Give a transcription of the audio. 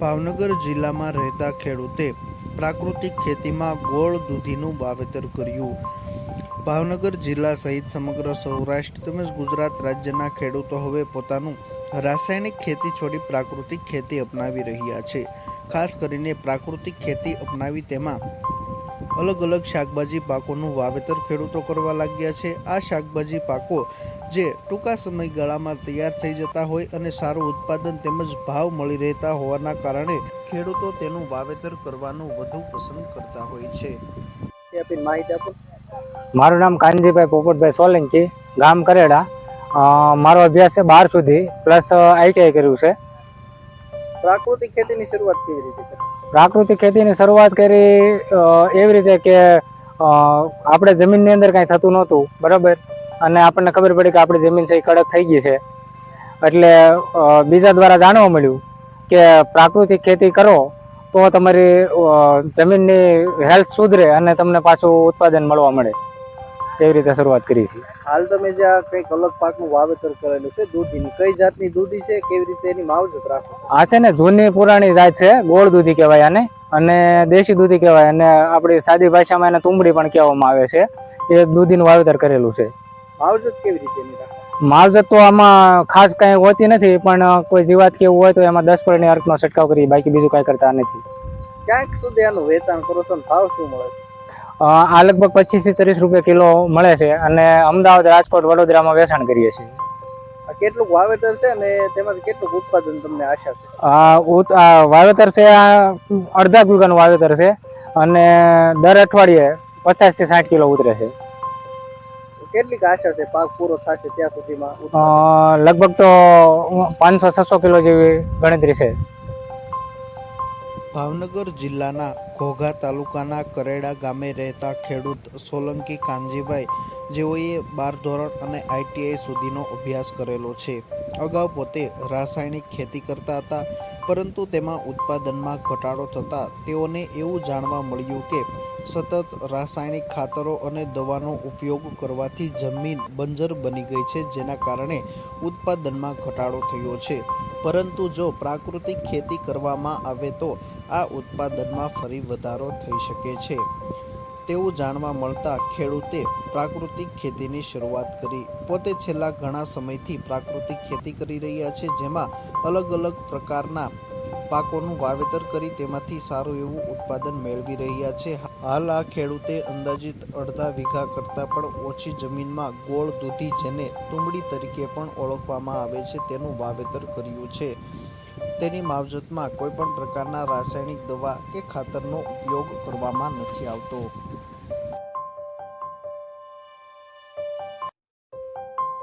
ભાવનગર જિલ્લામાં રહેતા ખેડૂતે પ્રાકૃતિક ખેતીમાં ગોળ દૂધીનું વાવેતર કર્યું. ભાવનગર જિલ્લા સહિત સમગ્ર સૌરાષ્ટ્ર તેમજ ગુજરાત રાજ્યના ખેડૂતો હવે પોતાનું રાસાયણિક ખેતી છોડી પ્રાકૃતિક ખેતી અપનાવી રહ્યા છે. ખાસ કરીને પ્રાકૃતિક ખેતી અપનાવી તેમાં અલગ અલગ શાકભાજી પાકોનું વાવેતર ખેડૂતો કરવા લાગ્યા છે. આ શાકભાજી પાકો જે ટૂંકા સમયગાળામાં તૈયાર થઈ જતા હોય અને સારું ઉત્પાદન તેમજ ભાવ મળી રહેતા હોવાના કારણે ખેડૂતો તેનું વાવેતર કરવાનું વધુ પસંદ કરતા હોય છે. માહિતી આપો. મારું નામ કાનજીભાઈ પોપટભાઈ સોલંકી, ગામ કરેડા. મારો અભ્યાસ છે 12 સુધી પ્લસ આઈટીઆઈ કર્યું છે. પ્રાકૃતિક ખેતીની શરૂઆત કેવી રીતે કરી? પ્રાકૃતિક ખેતીની શરૂઆત કરી એવી રીતે કે આપણે જમીનની અંદર કાંઈ થતું નહોતું, બરાબર, અને આપણને ખબર પડી કે આપણી જમીન છે એ કડક થઈ ગઈ છે. એટલે બીજા દ્વારા જાણવા મળ્યું કે પ્રાકૃતિક ખેતી કરો તો તમારી જમીનની હેલ્થ સુધરે અને તમને પાછું ઉત્પાદન મળવા મળે. એવી રીતે શરૂઆત કરી છે. હાલ તમે જે આ કંઈક અલગ પાકનું વાવેતર કરેલું છે દૂધીની, કઈ જાતની દૂધી છે, કેવી રીતે એની માવજત રાખો? આ છે ને જૂની પુરાણી જાત છે, ગોળ દૂધી કહેવાય આને, અને દેશી દૂધી કહેવાય, અને આપણી સાદી ભાષામાં એને તુંબડી પણ કહેવામાં આવે છે. એ દૂધીનું વાવેતર કરેલું છે. માવજત કેવી રીતે એની રાખો? માવજત તો આમાં ખાસ કઈ હોતી નથી, પણ કોઈ જીવાત કેવું હોય તો એમાં 10% અર્કનો છંટકાવ કરી, બાકી બીજું કઈ કરતા નથી. ક્યાંક સુધી આનું વેચાણ કરો છો? ભાવ શું મળે છે? આ લગભગ 25 થી 30 રૂપિયા કિલો મળે છે, અને અમદાવાદ, રાજકોટ, વડોદરામાં વેચાણ કરીએ છીએ. કેટલું વાવેતર છે અને તેમાંથી કેટલું ઉત્પાદન તમને આશા છે? વાવેતર છે અડધા વીઘાનું વાવેતર છે, અને દર અઠવાડિયે 50 થી 60 કિલો ઉતરે છે. કેટલીક આશા છે પાક પૂરો થશે ત્યાં સુધીમાં? લગભગ તો 500-600 કિલો જેવી ગણતરી છે. ભાવનગર જિલ્લાના ઘોઘા તાલુકાના કરેડા ગામે રહેતા ખેડૂત સોલંકી કાનજીભાઈ, જેઓએ 12 ધોરણ અને આઈટીઆઈ સુધીનો અભ્યાસ કરેલો છે. અગાઉ પોતે રાસાયણિક ખેતી કરતા હતા, પરંતુ તેમાં ઉત્પાદનમાં ઘટાડો થતાં તેઓને એવું જાણવા મળ્યું કે સતત રાસાયણિક ખાતરો અને દવાનો ઉપયોગ કરવાથી જમીન બંજર બની ગઈ છે, જેના કારણે ઉત્પાદનમાં ઘટાડો થયો છે. પરંતુ જો પ્રાકૃતિક ખેતી કરવામાં આવે તો આ ઉત્પાદનમાં ફરી વધારો થઈ શકે છે. તેવું જાણવા મળતા ખેડૂતે પ્રાકૃતિક ખેતીની શરૂઆત કરી. પોતે છેલ્લા ઘણા સમયથી પ્રાકૃતિક ખેતી કરી રહ્યા છે, જેમાં અલગ અલગ પ્રકારના પાકોનું વાવેતર કરી તેમાંથી સારું એવું ઉત્પાદન મેળવી રહ્યા છે. હાલ આ ખેડૂતે અંદાજિત અડધા વીઘા કરતાં પણ ઓછી જમીનમાં ગોળ દૂધી, જેને તુંબડી તરીકે પણ ઓળખવામાં આવે છે, તેનું વાવેતર કર્યું છે. તેની માવજતમાં કોઈ પણ પ્રકારના રાસાયણિક દવા કે ખાતરનો ઉપયોગ કરવામાં નથી આવતો.